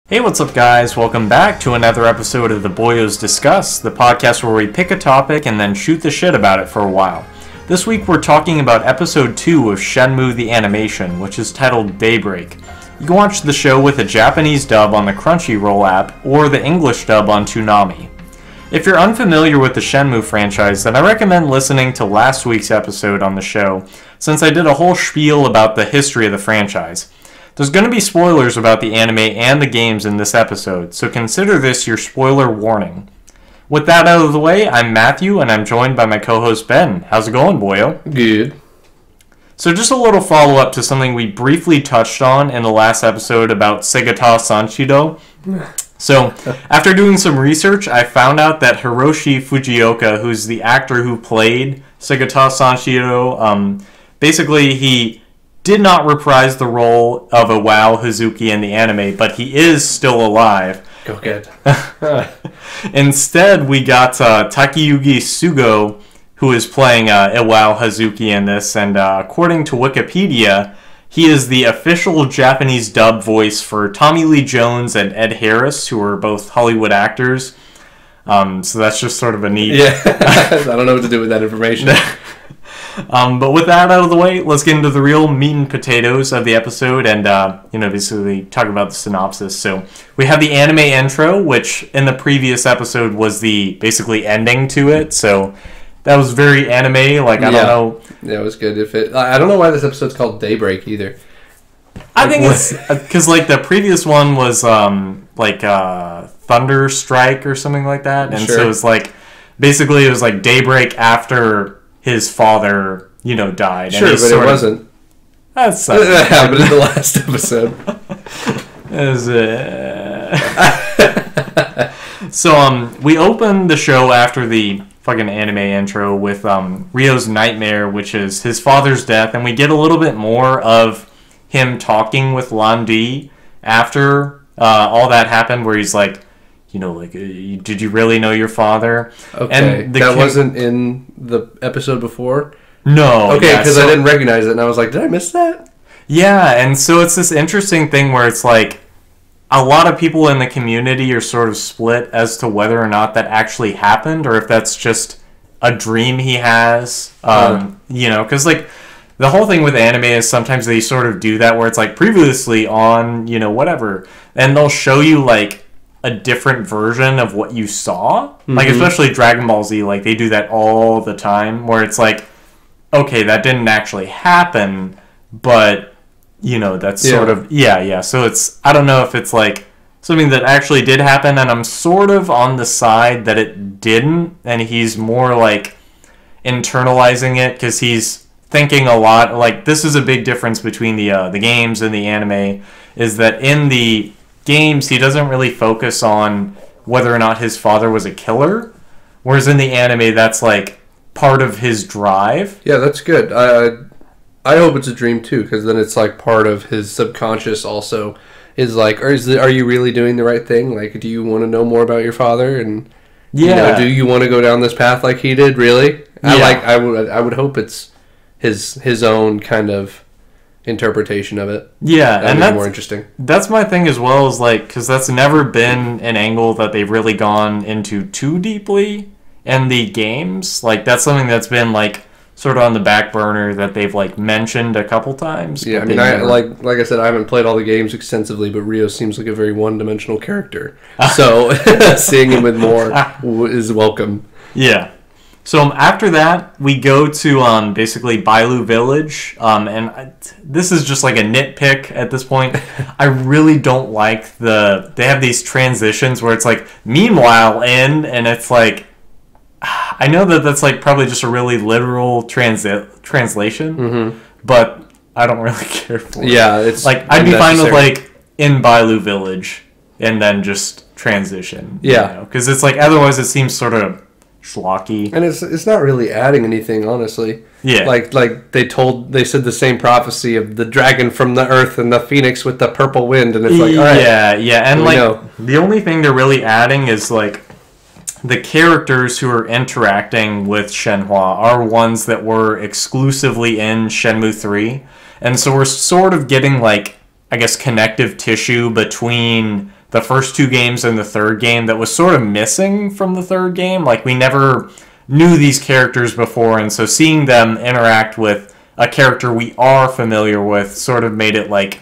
Hey, what's up guys? Welcome back to another episode of the Boyos Discuss, the podcast where we pick a topic and then shoot the shit about it for a while. This week we're talking about episode 2 of Shenmue the Animation, which is titled Daybreak. You can watch the show with a Japanese dub on the Crunchyroll app or the English dub on Toonami. If you're unfamiliar with the Shenmue franchise, then I recommend listening to last week's episode on the show, since I did a whole spiel about the history of the franchise. There's going to be spoilers about the anime and the games in this episode, so consider this your spoiler warning. With that out of the way, I'm Matthew, and I'm joined by my co-host Ben. How's it going, boyo? Good. So just a little follow-up to something we briefly touched on in the last episode about Segata Sanshido. So, after doing some research, I found out that Hiroshi Fujioka, who's the actor who played Segata Sanshido, basically he did not reprise the role of a WoW Hazuki in the anime, but he is still alive. Go get. Instead, we got Takayuki Sugo, who is playing a WoW Hazuki in this, and according to Wikipedia, he is the official Japanese dub voice for Tommy Lee Jones and Ed Harris, who are both Hollywood actors. So that's just sort of a neat... Yeah, I don't know what to do with that information. But with that out of the way, let's get into the real meat and potatoes of the episode and, basically talk about the synopsis. So we have the anime intro, which in the previous episode was the basically ending to it. So that was very anime. Like, I don't know. Yeah, it was good. I don't know why this episode's called Daybreak either. I think it's because, like, the previous one was, Thunder Strike or something like that. And so it was, like, basically it was, like, Daybreak after his father, died. Sure, but it wasn't. That happened in the last episode. So, we open the show after the fucking anime intro with Ryo's nightmare, which is his father's death, and we get a little bit more of him talking with Lan-Di after all that happened, where he's like, did you really know your father? Okay, and that wasn't in the episode before? No. Okay, because I didn't recognize it, and I was like, did I miss that? Yeah, and so it's this interesting thing where it's like, a lot of people in the community are sort of split as to whether or not that actually happened, or if that's just a dream he has, because, like, the whole thing with anime is sometimes they sort of do that, where it's like, previously on, whatever, and they'll show you, like, a different version of what you saw. Like, especially Dragon Ball Z, like, they do that all the time, where it's like, okay, that didn't actually happen, but, that's sort of, so it's, I don't know if it's, like, something that actually did happen, and I'm sort of on the side that it didn't, and he's more, like, internalizing it, because he's thinking a lot, like, this is a big difference between the games and the anime, is that in the games, he doesn't really focus on whether or not his father was a killer, whereas in the anime, that's like part of his drive. Yeah, that's good. I hope it's a dream too, because then it's like part of his subconscious also is like, are you really doing the right thing? Like, do you want to know more about your father? And do you want to go down this path like he did? Really? I would hope it's his own kind of interpretation of it. Yeah, and that's more interesting. That's my thing as well, is like, because that's never been an angle that they've really gone into too deeply in the games. Like, that's something that's been like sort of on the back burner that they've like mentioned a couple times. Yeah, I mean, like I said, I haven't played all the games extensively, but Ryo seems like a very one-dimensional character. So seeing him with more is welcome. Yeah. So after that, we go to basically Bailu Village, and this is just like a nitpick at this point. I really don't like they have these transitions where it's like, meanwhile, and it's like, I know that that's like probably just a really literal translation, but I don't really care for it. Yeah, it's like, I'd be fine with like, in Bailu Village, and then just transition. Yeah. Because it's like, otherwise it seems sort of schlocky, and it's not really adding anything, honestly. Yeah, like they said the same prophecy of the dragon from the earth and the phoenix with the purple wind, and it's like, all right, and like the only thing they're really adding is like the characters who are interacting with Shenhua are ones that were exclusively in Shenmue 3, and so we're sort of getting like, I guess, connective tissue between the first 2 games and the third game that was sort of missing from the third game. Like, we never knew these characters before, and so seeing them interact with a character we are familiar with sort of made it like,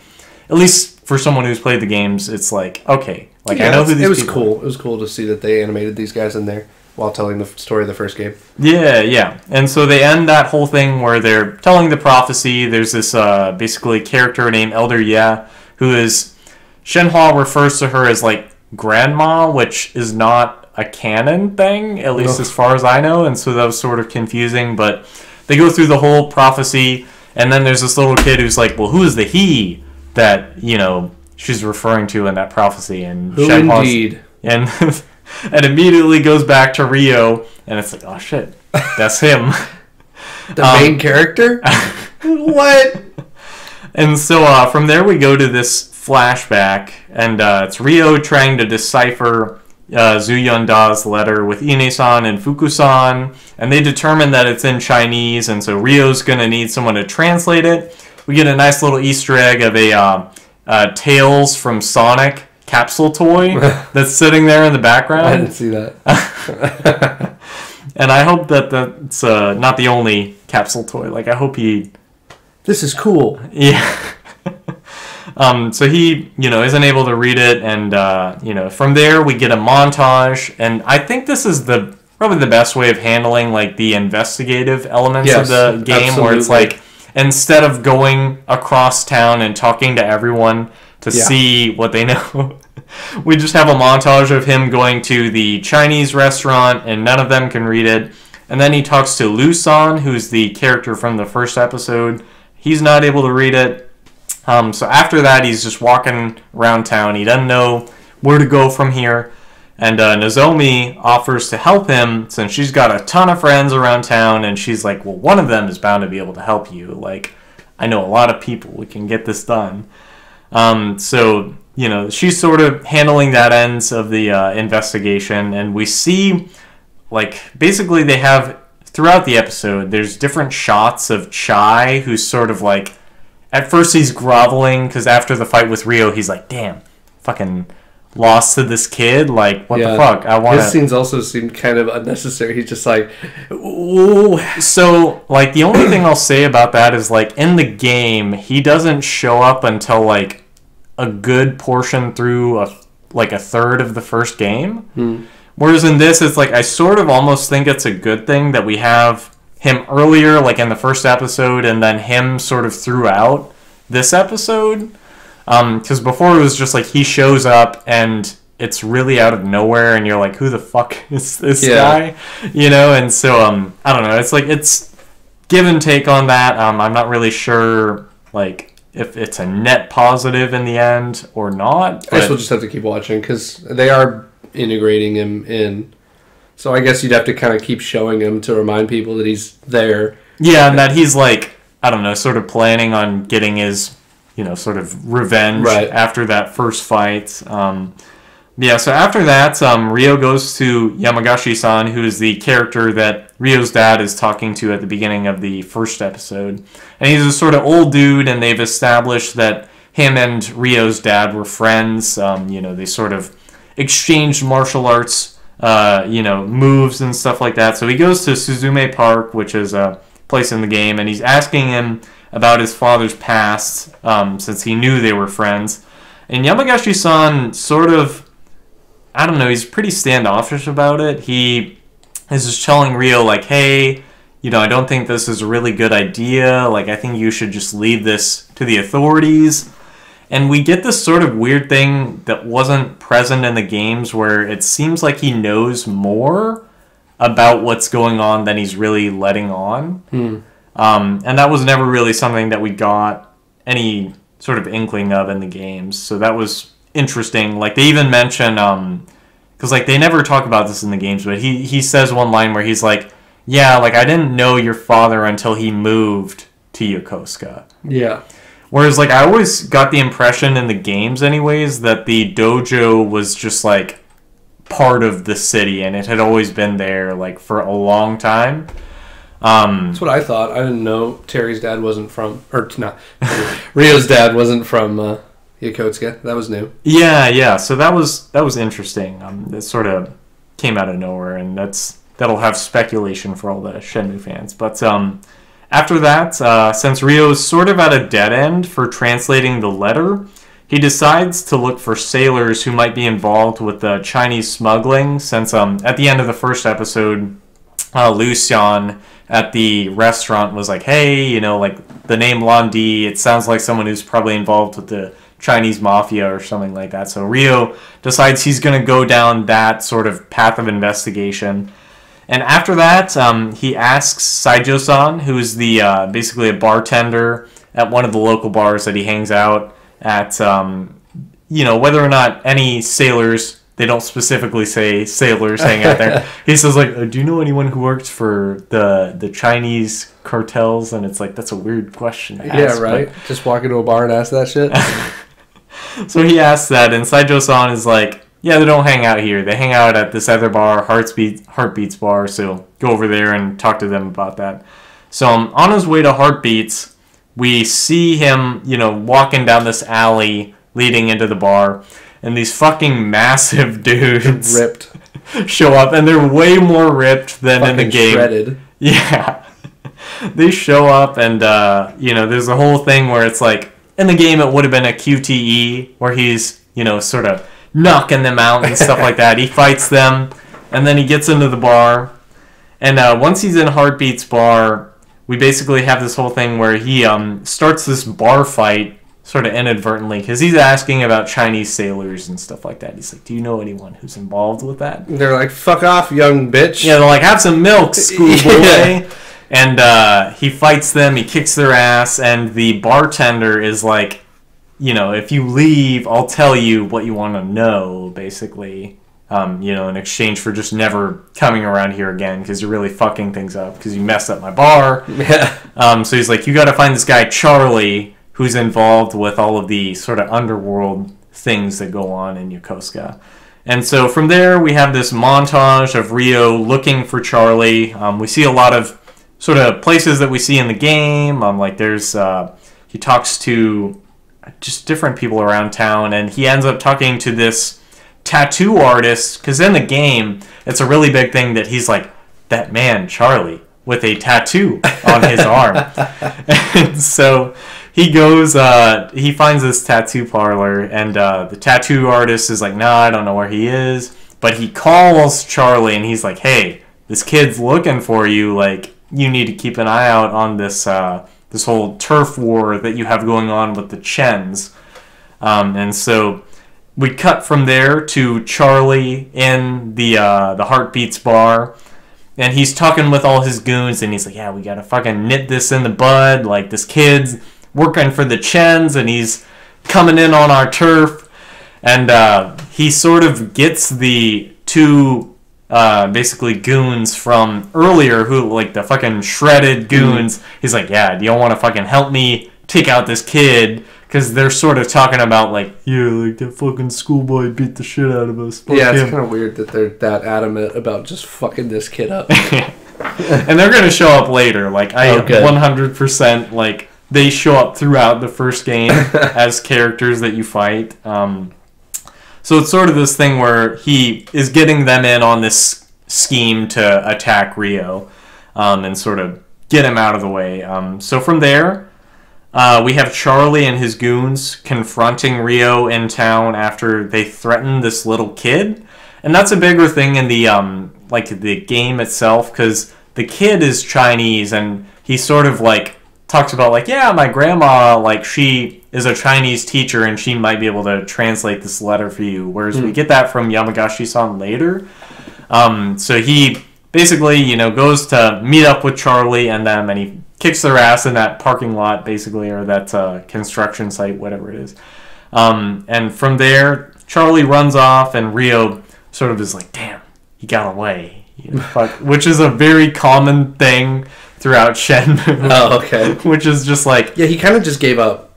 at least for someone who's played the games, it's like, okay, like, I know who these people are. Cool. It was cool to see that they animated these guys in there while telling the story of the first game. Yeah. And so they end that whole thing where they're telling the prophecy. There's this basically character named Elder Ye, who is, Shenhua refers to her as like grandma, which is not a canon thing, at least as far as I know, and so that was sort of confusing. But they go through the whole prophecy, and then there's this little kid who's like, well, who is the he that, you know, she's referring to in that prophecy? And who indeed? And and immediately goes back to Ryo, and it's like, oh shit, that's him. The main character? What? And so from there we go to this flashback, and it's Ryo trying to decipher Zhu Yonda's letter with Ine-san and Fuku-san, and they determine that it's in Chinese, and so Ryo's going to need someone to translate it. We get a nice little Easter egg of a Tails from Sonic capsule toy that's sitting there in the background. I didn't see that. And I hope that that's not the only capsule toy. Like, I hope he... This is cool. Yeah. So he, you know, isn't able to read it, and, you know, from there we get a montage, and I think this is probably the best way of handling, like, the investigative elements of the game, absolutely. Where it's like, instead of going across town and talking to everyone to see what they know, we just have a montage of him going to the Chinese restaurant, and none of them can read it, and then he talks to Lu-san, who's the character from the first episode. He's not able to read it. So after that, he's just walking around town. He doesn't know where to go from here. And Nozomi offers to help him since she's got a ton of friends around town. And she's like, well, one of them is bound to be able to help you. Like, I know a lot of people. We can get this done. So, you know, she's sort of handling that ends of the investigation. And we see, like, basically they have, throughout the episode, there's different shots of Chai, who's sort of like, at first he's groveling, because after the fight with Ryo, he's like, damn, fucking lost to this kid, like, what the fuck, I want to... His scenes also seemed kind of unnecessary. He's just like, ooh. So, like, the only thing I'll say about that is, like, in the game, he doesn't show up until, like, a good portion through, a third of the first game. Whereas in this, it's like, I sort of almost think it's a good thing that we have him earlier, like in the first episode, and then him sort of throughout this episode. Because before it was just like he shows up and it's really out of nowhere, and you're like, who the fuck is this guy? You know, and so, I don't know. It's like, it's give and take on that. I'm not really sure, like, if it's a net positive in the end or not. I guess we'll just have to keep watching, because they are integrating him in. So I guess you'd have to kind of keep showing him to remind people that he's there. Yeah, and that he's like, I don't know, sort of planning on getting his, you know, sort of revenge after that first fight. Yeah, so after that, Ryo goes to Yamagashi-san, who is the character that Ryo's dad is talking to at the beginning of the first episode. And he's a sort of old dude, and they've established that him and Ryo's dad were friends. You know, they sort of exchanged martial arts you know, moves and stuff like that. So he goes to Suzume Park, which is a place in the game, and he's asking him about his father's past, since he knew they were friends. And Yamagashi-san sort of, I don't know, he's pretty standoffish about it. He is just telling Ryo, like, hey, you know, I don't think this is a really good idea. Like, I think you should just leave this to the authorities. And we get this sort of weird thing that wasn't present in the games, where it seems like he knows more about what's going on than he's really letting on. And that was never really something that we got any sort of inkling of in the games. So that was interesting. Like, they even mention, because, like, they never talk about this in the games, but he says one line where he's like, yeah, like, I didn't know your father until he moved to Yokosuka. Yeah. Whereas, like, I always got the impression in the games anyways that the dojo was just, like, part of the city, and it had always been there, like, for a long time. That's what I thought. I didn't know Terry's dad wasn't from... Or, not. Ryo's dad wasn't from Yakutska. That was new. Yeah. So that was interesting. It sort of came out of nowhere, and that'll have speculation for all the Shenmue fans. But after that, since Ryo's sort of at a dead end for translating the letter, he decides to look for sailors who might be involved with the Chinese smuggling, since at the end of the first episode, Lucian at the restaurant was like, hey, like the name Londi, it sounds like someone who's probably involved with the Chinese mafia or something like that. So Ryo decides he's going to go down that sort of path of investigation. And after that, he asks Saijo-san, who's the basically a bartender at one of the local bars that he hangs out at, whether or not any sailors, they don't specifically say sailors hang out there. He says, like, do you know anyone who works for the Chinese cartels? And it's like, that's a weird question to ask. Yeah, right? But just walk into a bar and ask that shit? So he asks that, and Saijo-san is like, yeah, they don't hang out here. They hang out at this other bar, Heartbeats bar, so go over there and talk to them about that. So on his way to Heartbeats, we see him, walking down this alley leading into the bar, and these fucking massive dudes ripped show up, and they're way more ripped than fucking in the game. Shredded. Yeah. They show up, and, there's a whole thing where it's like, in the game, it would have been a QTE, where he's, sort of knocking them out and stuff like that. He fights them, and then he gets into the bar. And once he's in Heartbeats bar, we basically have this whole thing where he starts this bar fight sort of inadvertently, because he's asking about Chinese sailors and stuff like that. He's like, do you know anyone who's involved with that? They're like, fuck off, young bitch. Yeah, they're like, have some milk, schoolboy. Yeah. And he fights them, he kicks their ass, and the bartender is like, if you leave, I'll tell you what you want to know, basically, in exchange for just never coming around here again, because you're really fucking things up, because you messed up my bar. Yeah. So he's like, you got to find this guy, Charlie, who's involved with all of the sort of underworld things that go on in Yokosuka. And so from there, we have this montage of Ryo looking for Charlie. We see a lot of sort of places that we see in the game. Like there's, he talks to just different people around town, and he ends up talking to this tattoo artist, because in the game, it's a really big thing that he's like, that man, Charlie, with a tattoo on his arm. And so he goes, he finds this tattoo parlor, and the tattoo artist is like, nah, I don't know where he is. But he calls Charlie, and he's like, hey, this kid's looking for you. Like, you need to keep an eye out on this this whole turf war that you have going on with the Chens. And so we cut from there to Charlie in the Heartbeats bar. And he's talking with all his goons, and he's like, yeah, we gotta fucking nip this in the bud. Like, this kid's working for the Chens, and he's coming in on our turf. And he sort of gets the two basically goons from earlier, who, like, the fucking shredded goons. He's like, yeah, do you want to fucking help me take out this kid? Because they're sort of talking about, like, yeah, like, that fucking schoolboy beat the shit out of us. Fuck yeah, it's him. kind of weird that they're that adamant about just fucking this kid up. And they're going to show up later. Like, I 100%, like, they show up throughout the first game as characters that you fight. So it's sort of this thing where he is getting them in on this scheme to attack Ryo, and sort of get him out of the way. So from there, we have Charlie and his goons confronting Ryo in town after they threaten this little kid. And that's a bigger thing in the the game itself, because the kid is Chinese, and he sort of, like, talks about, like, yeah, my grandma, like, she is a Chinese teacher, and she might be able to translate this letter for you. Whereas we get that from Yamagashi-san later. So he basically, goes to meet up with Charlie and them, and he kicks their ass in that parking lot, basically, or that construction site, whatever it is. And from there, Charlie runs off, and Ryo sort of is like, damn, he got away. Which is a very common thing throughout Shenmue. Oh, okay. Which is just like... Yeah, he kind of just gave up.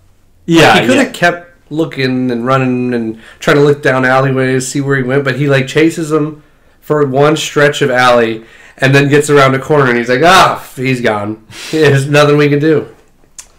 Yeah, like, he could have kept looking and running and trying to look down alleyways, see where he went, but he, like, chases him for one stretch of alley and then gets around a corner and he's like, he's gone. There's nothing we can do.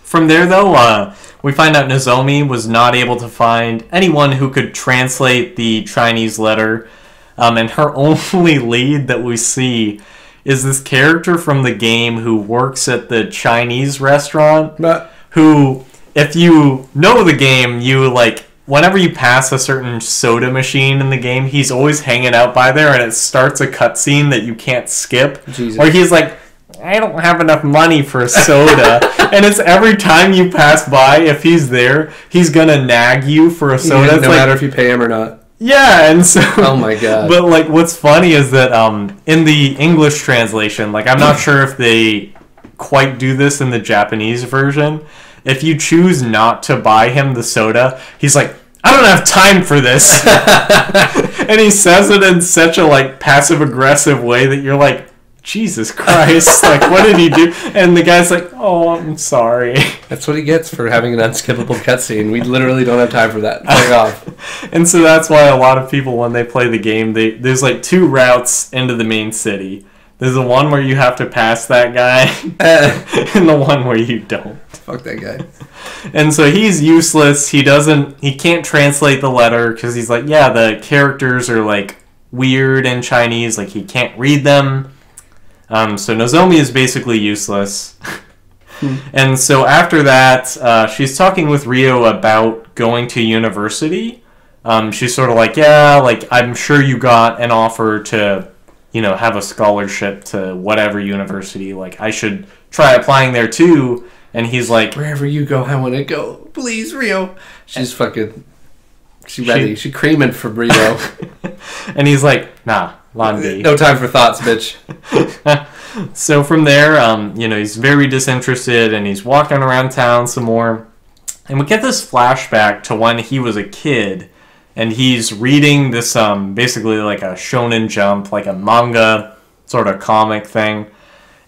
from there, though, we find out Nozomi was not able to find anyone who could translate the Chinese letter, and her only lead that we see is this character from the game who works at the Chinese restaurant, who, if you know the game, you, like, whenever you pass a certain soda machine in the game, he's always hanging out by there, and it starts a cutscene that you can't skip, where he's like, I don't have enough money for a soda. And it's every time you pass by, if he's there, he's gonna nag you for a soda. No matter if you pay him or not. Yeah, and so... Oh my god. But, like, what's funny is that in the English translation, like, I'm not sure if they quite do this in the Japanese version. If you choose not to buy him the soda, he's like, I don't have time for this. And he says it in such a, like, passive-aggressive way that you're like, Jesus Christ, like, what did he do? And the guy's like, oh, I'm sorry. That's what he gets for having an unskippable cutscene. We literally don't have time for that. Fuck off. And so that's why a lot of people, when they play the game, there's, like, 2 routes into the main city. There's the one where you have to pass that guy, and the one where you don't. Fuck that guy. And so he's useless. He can't translate the letter, because he's like, yeah, the characters are, like, weird in Chinese, like, he can't read them. So Nozomi is basically useless. And so after that, she's talking with Ryo about going to university. She's sort of like, yeah, like, I'm sure you got an offer to, you know, have a scholarship to whatever university. Like, I should try applying there too. And he's like, wherever you go, I want to go. Please, Ryo. She's fucking... She's ready. She's creaming for Ryo. And he's like, nah. Landy. No time for thoughts, bitch. So from there, you know, he's very disinterested, and he's walking around town some more. And we get this flashback to when he was a kid, and he's reading this, basically like a Shonen Jump, like a manga sort of comic thing.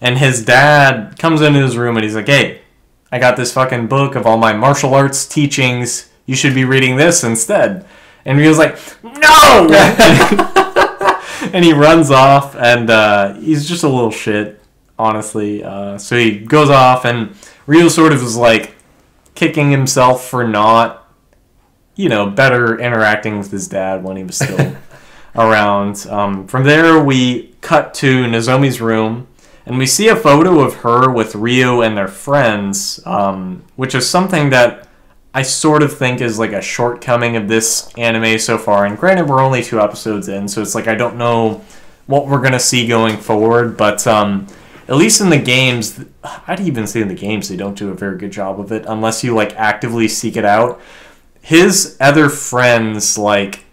And his dad comes into his room, and he's like, hey, I got this fucking book of all my martial arts teachings. You should be reading this instead. And Ryo's like, no! And he runs off, and he's just a little shit, honestly. So he goes off, and Ryo sort of is like kicking himself for not, you know, better interacting with his dad when he was still around. From there, we cut to Nozomi's room, and we see a photo of her with Ryo and their friends, which is something that I sort of think is like a shortcoming of this anime so far. And granted, we're only 2 episodes in, so it's like I don't know what we're going to see going forward. But at least in the games, I'd even say in the games they don't do a very good job of it unless you like actively seek it out. His other friends, like,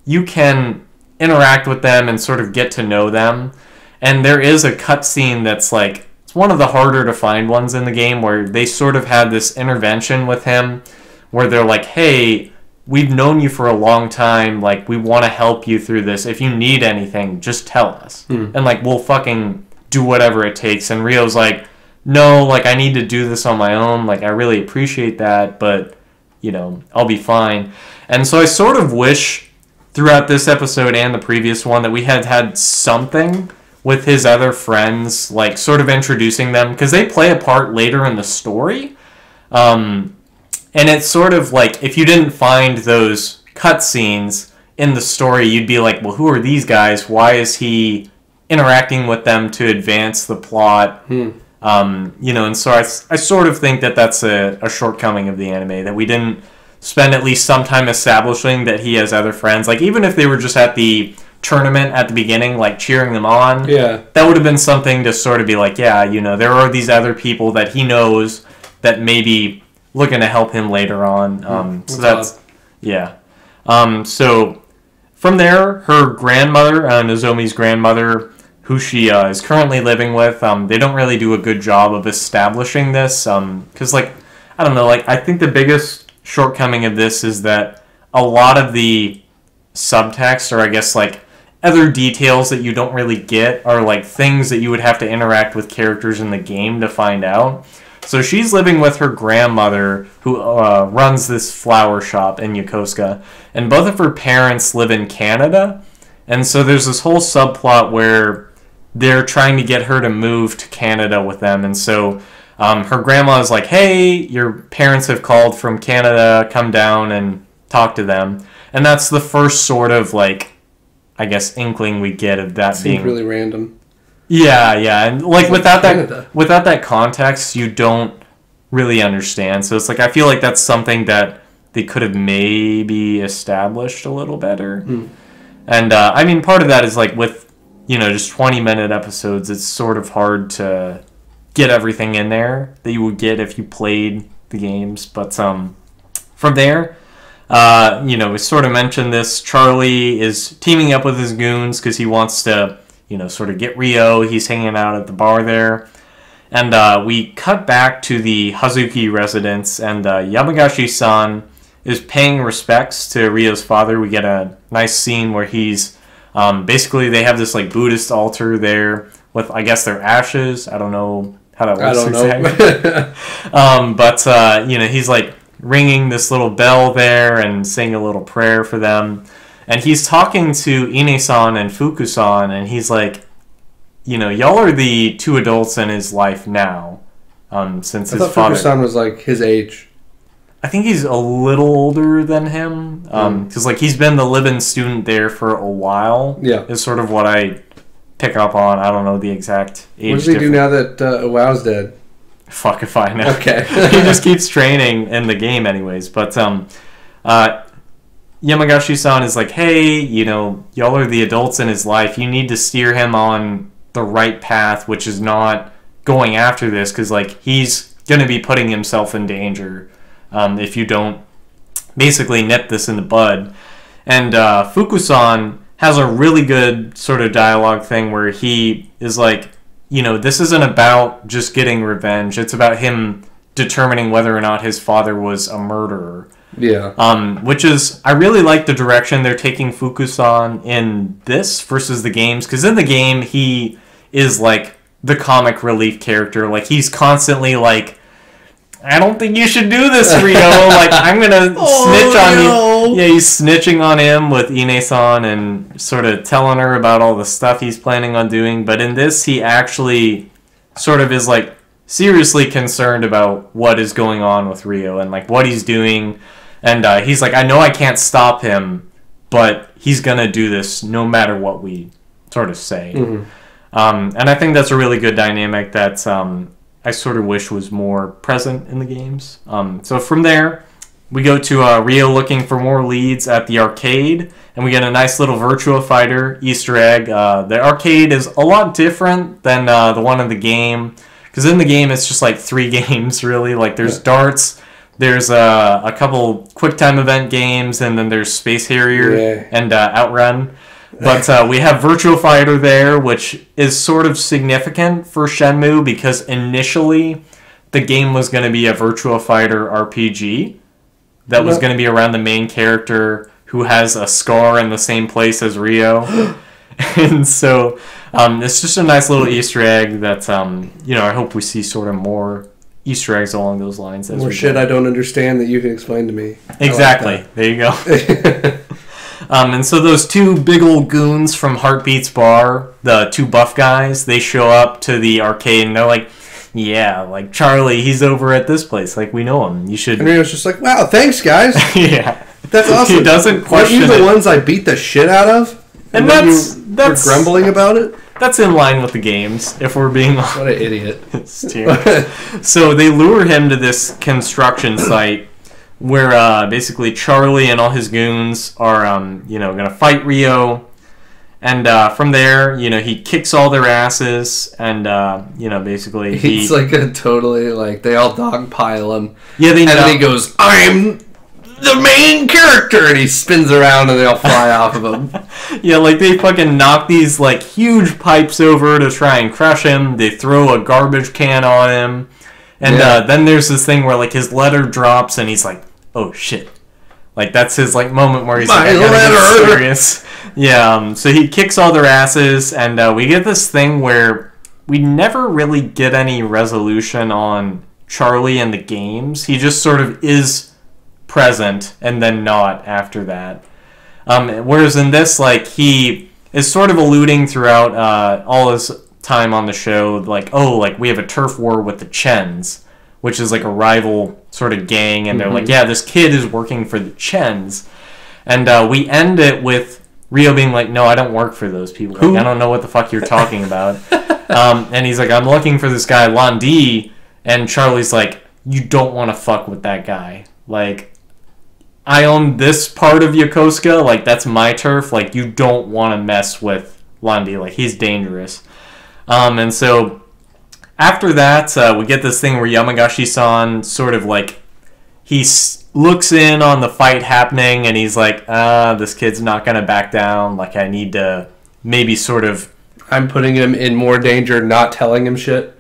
you can interact with them and sort of get to know them. And there is a cutscene that's like, one of the harder to find ones in the game where they sort of had this intervention with him where they're like, hey, we've known you for a long time, like, we want to help you through this. If you need anything, just tell us. And, like, we'll fucking do whatever it takes. And Ryo's like, no, like, I need to do this on my own. Like, I really appreciate that, but, you know, I'll be fine. And so I sort of wish throughout this episode and the previous one that we had had something with his other friends, like, sort of introducing them, because they play a part later in the story. And it's sort of like, if you didn't find those cutscenes in the story, you'd be like, well, who are these guys? Why is he interacting with them to advance the plot? You know, and so I sort of think that that's a shortcoming of the anime, that we didn't spend at least some time establishing that he has other friends. Like, even if they were just at the tournament at the beginning, like, cheering them on, that would have been something to sort of be like, yeah, you know, there are these other people that he knows that may be looking to help him later on. So that's, yeah. So from there, her grandmother, Nozomi's grandmother, who she is currently living with, they don't really do a good job of establishing this, because, like, I don't know, like, I think the biggest shortcoming of this is that a lot of the subtext, or I guess, like, other details that you don't really get are, like, things that you would have to interact with characters in the game to find out. So she's living with her grandmother, who runs this flower shop in Yokosuka, and both of her parents live in Canada, and so there's this whole subplot where they're trying to get her to move to Canada with them, and so her grandma is like, hey, your parents have called from Canada, come down and talk to them. And that's the first sort of, like, I guess, inkling we get of that being... Seems really random. Yeah, and, like, without that context, you don't really understand. So it's like, I feel like that's something that they could have maybe established a little better. And, I mean, part of that is, like, with, just 20-minute episodes, it's sort of hard to get everything in there that you would get if you played the games. But from there, we sort of mentioned this. Charlie is teaming up with his goons because he wants to, sort of get Rio. He's hanging out at the bar there. And we cut back to the Hazuki residence, and Yamagashi-san is paying respects to Rio's father. We get a nice scene where he's basically they have this like Buddhist altar there with, I guess, their ashes. I don't know how that works exactly. But he's like ringing this little bell there and saying a little prayer for them. And he's talking to Ine-san and Fuku-san, and he's like, y'all are the two adults in his life now. Since his father... Fuku-san was like his age. I think he's a little older than him. Because like he's been the live-in student there for a while. Yeah. Is sort of what I pick up on. I don't know the exact age. What does he do now that Iwao's dead? Fuck if I know. Okay. He just keeps training in the game anyways. But Yamagashi-san is like, hey, y'all are the adults in his life. You need to steer him on the right path, which is not going after this, because like he's going to be putting himself in danger if you don't basically nip this in the bud. And Fuku-san has a really good sort of dialogue thing where he is like, this isn't about just getting revenge. It's about him determining whether or not his father was a murderer. Yeah. Which is, I really like the direction they're taking Fuku-san in this versus the games, because in the game he is like the comic relief character. Like he's constantly like, I don't think you should do this, Rio. Like I'm gonna snitch on you. Yeah, he's snitching on him with Ine-san and sort of telling her about all the stuff he's planning on doing. But in this, he actually sort of is like seriously concerned about what is going on with Rio and like what he's doing. And he's like, I know I can't stop him, but he's gonna do this no matter what we sort of say. Mm-hmm. And I think that's a really good dynamic that I sort of wish was more present in the games. So from there, we go to Rio looking for more leads at the arcade, and we get a nice little Virtua Fighter Easter egg. The arcade is a lot different than the one in the game, because in the game it's just like 3 games, really. Like there's darts, there's a couple QuickTime event games, and then there's Space Harrier and Outrun. But we have Virtua Fighter there, which is sort of significant for Shenmue because initially the game was going to be a Virtua Fighter RPG that was going to be around the main character who has a scar in the same place as Rio. And so it's just a nice little Easter egg that, I hope we see sort of more Easter eggs along those lines. More shit I don't understand that you can explain to me. Exactly. Like there you go. And so those 2 big old goons from Heartbeat's bar, the 2 buff guys, they show up to the arcade and they're like, yeah, like Charlie, he's over at this place. Like, we know him. You should... And he was just like, wow, thanks, guys. Yeah. That's awesome. He doesn't question it. Aren't you the ones I beat the shit out of? And that's you're grumbling about it? That's in line with the games, if we're being honest. What an idiot. So they lure him to this construction site where basically Charlie and all his goons are, going to fight Rio. And from there, he kicks all their asses, and, basically He's like a totally, like, they all dogpile him. Yeah, and then he goes, I'm the main character! And he spins around and they all fly off of him. Yeah, like, they fucking knock these, like, huge pipes over to try and crush him. They throw a garbage can on him. And then there's this thing where, like, his letter drops, and he's like, oh, shit. Like, that's his, like, moment where he's like, I gotta get serious. Yeah, so he kicks all their asses, and we get this thing where we never really get any resolution on Charlie and the games. He just sort of is present, and then not after that. Whereas in this, like, he is sort of alluding throughout all his time on the show, like, oh, like, we have a turf war with the Chens, which is, like, a rival sort of gang, and they're like, yeah, this kid is working for the Chens. And we end it with Rio being like, no, I don't work for those people. Like, I don't know what the fuck you're talking about. And he's like, I'm looking for this guy, Londi, and Charlie's like, you don't want to fuck with that guy. Like, I own this part of Yokosuka, like, that's my turf, like, you don't want to mess with Londi, like, he's dangerous. And so, after that, we get this thing where Yamagashi-san sort of, like, he looks in on the fight happening, and he's like, this kid's not gonna back down, like, I need to maybe sort of... I'm putting him in more danger not telling him shit.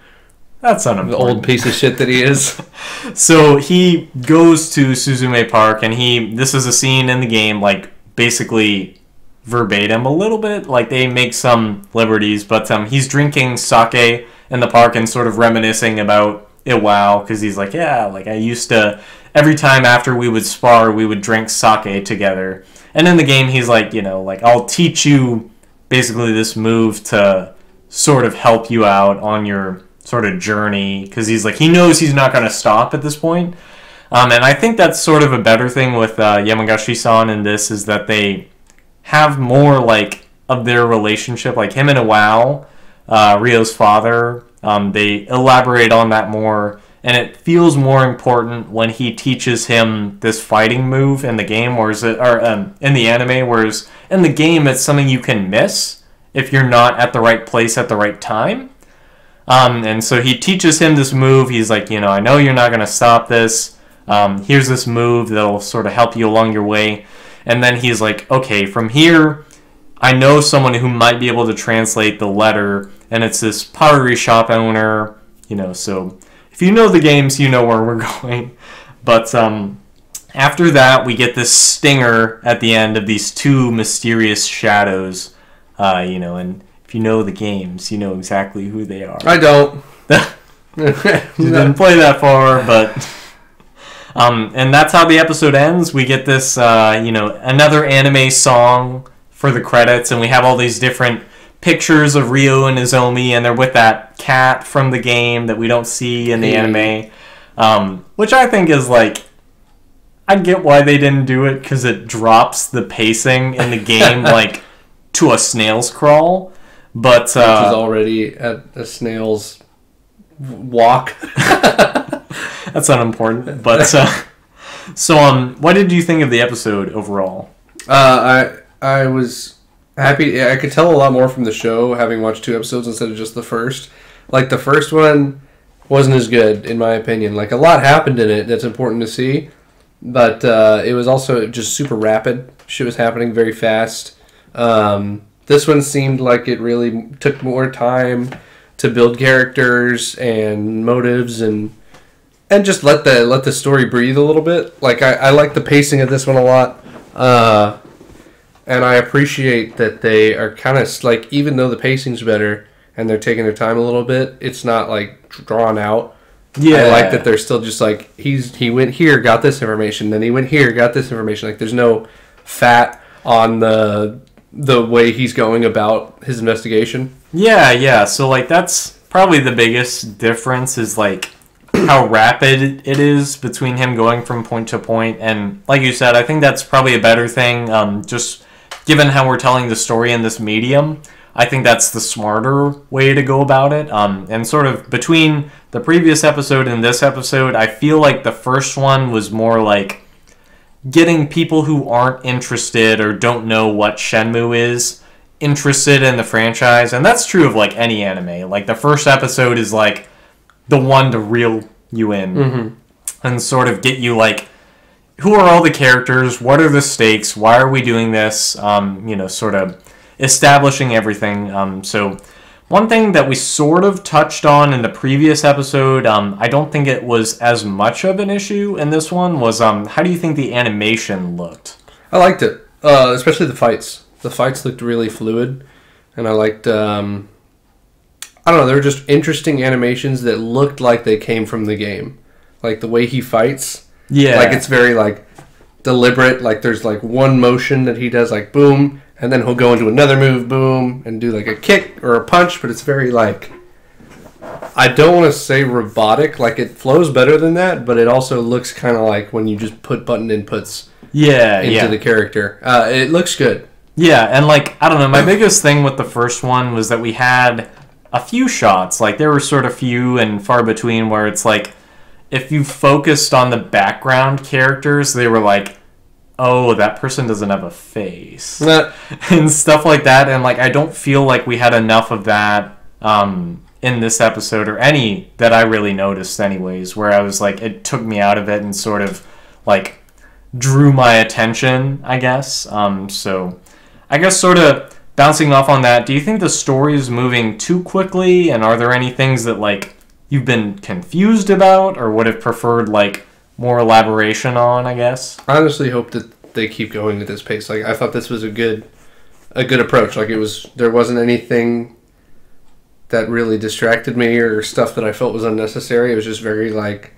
That's unimportant. The old piece of shit that he is. So he goes to Suzume Park, and this is a scene in the game, like, basically verbatim a little bit. Like, they make some liberties, but he's drinking sake in the park and sort of reminiscing about Iwao, because he's like, yeah, like, I used to, every time after we would spar, we would drink sake together. And in the game, he's like, you know, like, I'll teach you basically this move to sort of help you out on your sort of journey, because he's like, he knows he's not going to stop at this point. And I think that's sort of a better thing with Yamagashi-san in this, is that they have more, like, of their relationship, like him and Iwao, Rio's father, they elaborate on that more, and it feels more important when he teaches him this fighting move in the game, or in the anime, whereas in the game it's something you can miss if you're not at the right place at the right time. And so he teaches him this move. He's like, you know, I know you're not going to stop this. Here's this move that'll sort of help you along your way. And then he's like, okay, from here, I know someone who might be able to translate the letter, and it's this pottery shop owner, you know, so if you know the games, you know where we're going. But after that, we get this stinger at the end of these two mysterious shadows, you know, and if you know the games, you know exactly who they are. I don't. You didn't play that far, but... and that's how the episode ends. We get this, you know, another anime song for the credits, and we have all these different pictures of Ryo and Nozomi, and they're with that cat from the game that we don't see in the anime, which I think is, like, I get why they didn't do it, because it drops the pacing in the game, like, to a snail's crawl, but... Which is already at a snail's walk. That's unimportant, but so what did you think of the episode overall? I was happy. I could tell a lot more from the show having watched 2 episodes instead of just the first. Like, the first one wasn't as good in my opinion. Like, a lot happened in it that's important to see, but it was also just super rapid. Shit was happening very fast. This one seemed like it really took more time to build characters and motives and just let the story breathe a little bit. Like, I like the pacing of this one a lot. And I appreciate that they are kind of, like, even though the pacing's better and they're taking their time a little bit, it's not, like, drawn out. Yeah. I like that they're still just, like, he went here, got this information, then he went here, got this information. Like, there's no fat on the way he's going about his investigation. Yeah. So, like, that's probably the biggest difference is, like, how rapid it is between him going from point to point. And like you said, I think that's probably a better thing, just given how we're telling the story in this medium. I think that's the smarter way to go about it. And sort of between the previous episode and this episode, I feel like the first one was more like getting people who aren't interested or don't know what Shenmue is interested in the franchise. And that's true of, like, any anime. Like, the first episode is, like, the one to reel you in and sort of get you, like, who are all the characters, what are the stakes, why are we doing this, you know, sort of establishing everything. So one thing that we sort of touched on in the previous episode, I don't think it was as much of an issue in this one, was how do you think the animation looked? I liked it, especially the fights. The fights looked really fluid, and I liked... I don't know, they were just interesting animations that looked like they came from the game. Like, the way he fights. Yeah. Like, it's very, like, deliberate. Like, there's, like, one motion that he does, like, boom, and then he'll go into another move, boom, and do like a kick or a punch, but it's very like, I don't want to say robotic, like it flows better than that, but it also looks kind of like when you just put button inputs into the character. It looks good. Yeah, and like, I don't know, my biggest thing with the first one was that we had a few shots, like there were sort of few and far between where it's like, if you focused on the background characters, they were like, oh, that person doesn't have a face. And stuff like that, and like, I don't feel like we had enough of that in this episode, or any that I really noticed anyways, where I was like, it took me out of it and sort of like drew my attention, I guess. So I guess sort of bouncing off on that, do you think the story is moving too quickly, and are there any things that like you've been confused about or would have preferred like more elaboration on, I guess? I honestly hope that they keep going at this pace. Like, I thought this was a good approach. Like, there wasn't anything that really distracted me or stuff that I felt was unnecessary. It was just very like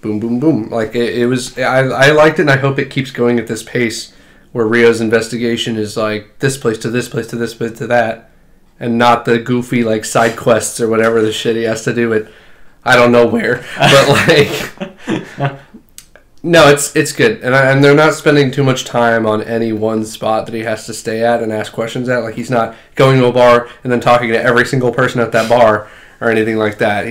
boom, boom, boom. Like it was. I liked it, and I hope it keeps going at this pace where Rio's investigation is like this place to this place to this place to that, and not the goofy like side quests or whatever the shit he has to do at I don't know where. But like no, it's good, and they're not spending too much time on any one spot that he has to stay at and ask questions at. Like, he's not going to a bar and then talking to every single person at that bar or anything like that.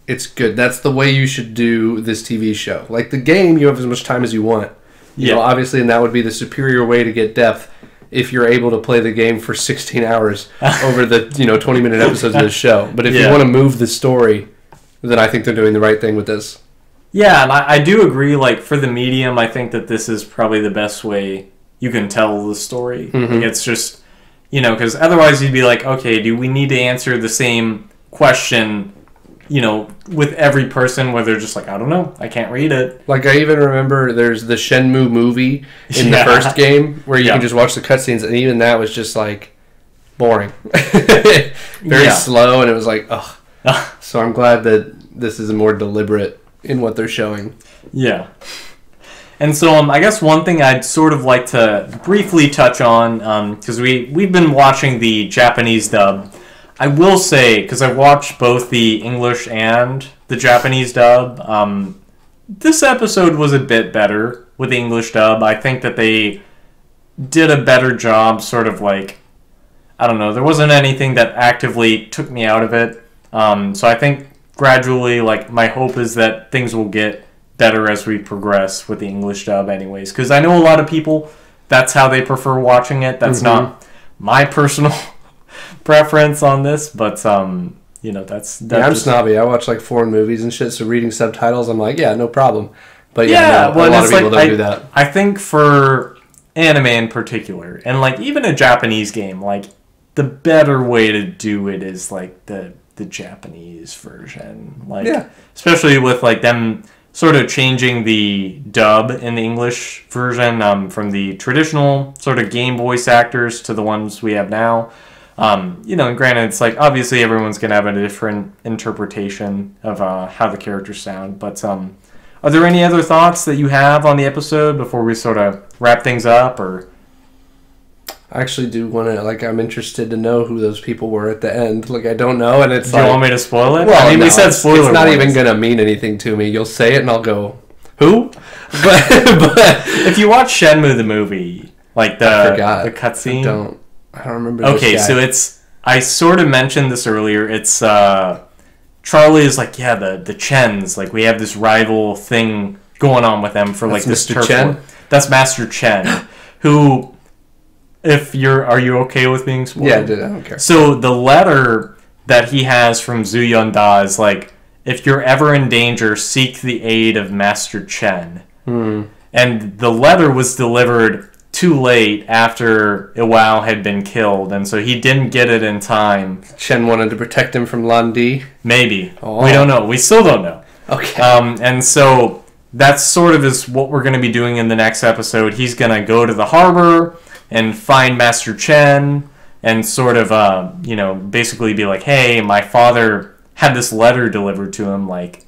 It's good. That's the way you should do this TV show. Like the game, you have as much time as you want. You know, obviously, and that would be the superior way to get depth if you're able to play the game for 16 hours over the 20-minute episodes of the show. But if you want to move the story, then I think they're doing the right thing with this. Yeah, and I do agree, like, for the medium, I think that this is probably the best way you can tell the story. Mm-hmm. Like, it's just, because otherwise you'd be like, okay, do we need to answer the same question, with every person where they're just like, I don't know, I can't read it. Like, I even remember there's the Shenmue movie in the first game where you can just watch the cutscenes, and even that was just, like, boring. Very slow, and it was like, ugh. So I'm glad that this is more deliberate in what they're showing. Yeah. And so I guess one thing I'd sort of like to briefly touch on, because we've been watching the Japanese dub. I will say, because I've watched both the English and the Japanese dub, this episode was a bit better with the English dub. I think that they did a better job, sort of like, I don't know, there wasn't anything that actively took me out of it. So I think gradually, like, my hope is that things will get better as we progress with the English dub anyways. Because I know a lot of people, that's how they prefer watching it. That's not my personal preference on this, but, that's I'm snobby. I watch, like, foreign movies and shit, so reading subtitles, I'm like, yeah, no problem. But, a lot of people don't do that. I think for anime in particular, and, like, even a Japanese game, like, the better way to do it is, like, the Japanese version, like especially with like them sort of changing the dub in the English version from the traditional sort of game voice actors to the ones we have now. And granted, it's like obviously everyone's gonna have a different interpretation of how the characters sound. But are there any other thoughts that you have on the episode before we sort of wrap things up? Or I actually do want to, like, I'm interested to know who those people were at the end. Like, I don't know, and it's do you want me to spoil it? Well, I mean, we said spoiler. It's not even going to mean anything to me. You'll say it, and I'll go, who? But if you watch Shenmue the movie, like the cutscene, I don't remember. Okay, so it's, I sort of mentioned this earlier. It's Charlie is like, the Chens, like we have this rival thing going on with them for like this turf war. That's Master Chen, who. Are you okay with being spoiled? Yeah, I don't care. So the letter that he has from Zhu Yonda is like, if you're ever in danger, seek the aid of Master Chen. And the letter was delivered too late after Iwao had been killed, and so he didn't get it in time. Chen wanted to protect him from Lan Di? Maybe. Oh. We don't know. We still don't know. Okay. And so that's sort of is what we're going to be doing in the next episode. He's going to go to the harbor and find Master Chen and sort of, basically be like, hey, my father had this letter delivered to him, like,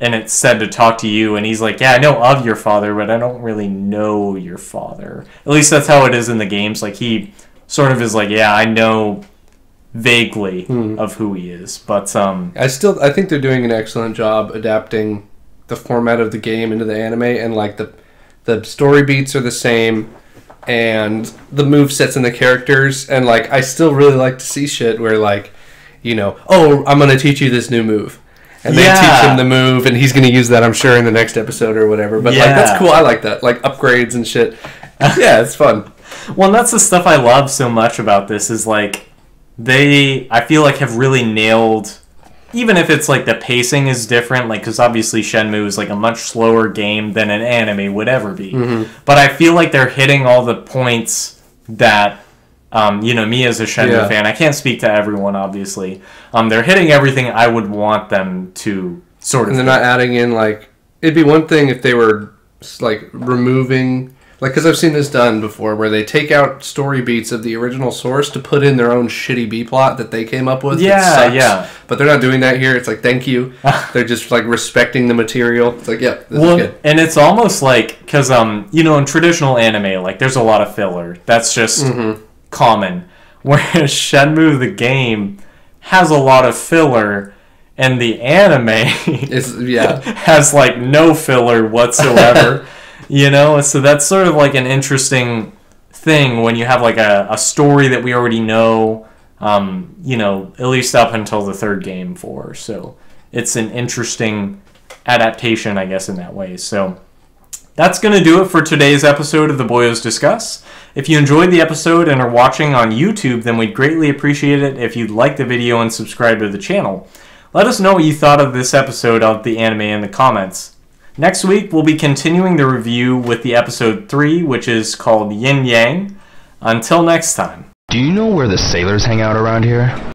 and it's said to talk to you, and he's like, yeah, I know of your father, but I don't really know your father. At least that's how it is in the games. Like, he sort of is like, yeah, I know vaguely of who he is. But I think they're doing an excellent job adapting the format of the game into the anime, and like the story beats are the same, and the movesets and the characters, and like I still really like to see shit where like, you know, oh, I'm gonna teach you this new move. And they teach him the move, and he's going to use that, I'm sure, in the next episode or whatever. But, like, that's cool. I like that. Like, upgrades and shit. Yeah, it's fun. Well, and that's the stuff I love so much about this is, like, I feel like, have really nailed, even if it's, like, the pacing is different, like, because obviously Shenmue is, like, a much slower game than an anime would ever be. But I feel like they're hitting all the points that... you know, me as a Shenmue fan, I can't speak to everyone, obviously. They're hitting everything I would want them to sort of. And they're not adding in, like, it'd be one thing if they were, like, removing, like, because I've seen this done before, where they take out story beats of the original source to put in their own shitty B-plot that they came up with. Yeah. But they're not doing that here. It's like, thank you. They're just, like, respecting the material. It's like, this is good. And it's almost like, because, you know, in traditional anime, like, there's a lot of filler. That's just... common, whereas Shenmue the game has a lot of filler, and the anime has like no filler whatsoever. You know, so that's sort of like an interesting thing when you have like a story that we already know, you know, at least up until the third game for. So it's an interesting adaptation, I guess, in that way. So that's going to do it for today's episode of the Boyos Discuss. If you enjoyed the episode and are watching on YouTube, then we'd greatly appreciate it if you'd like the video and subscribe to the channel. Let us know what you thought of this episode of the anime in the comments. Next week, we'll be continuing the review with the episode 3, which is called Yin Yang. Until next time. Do you know where the sailors hang out around here?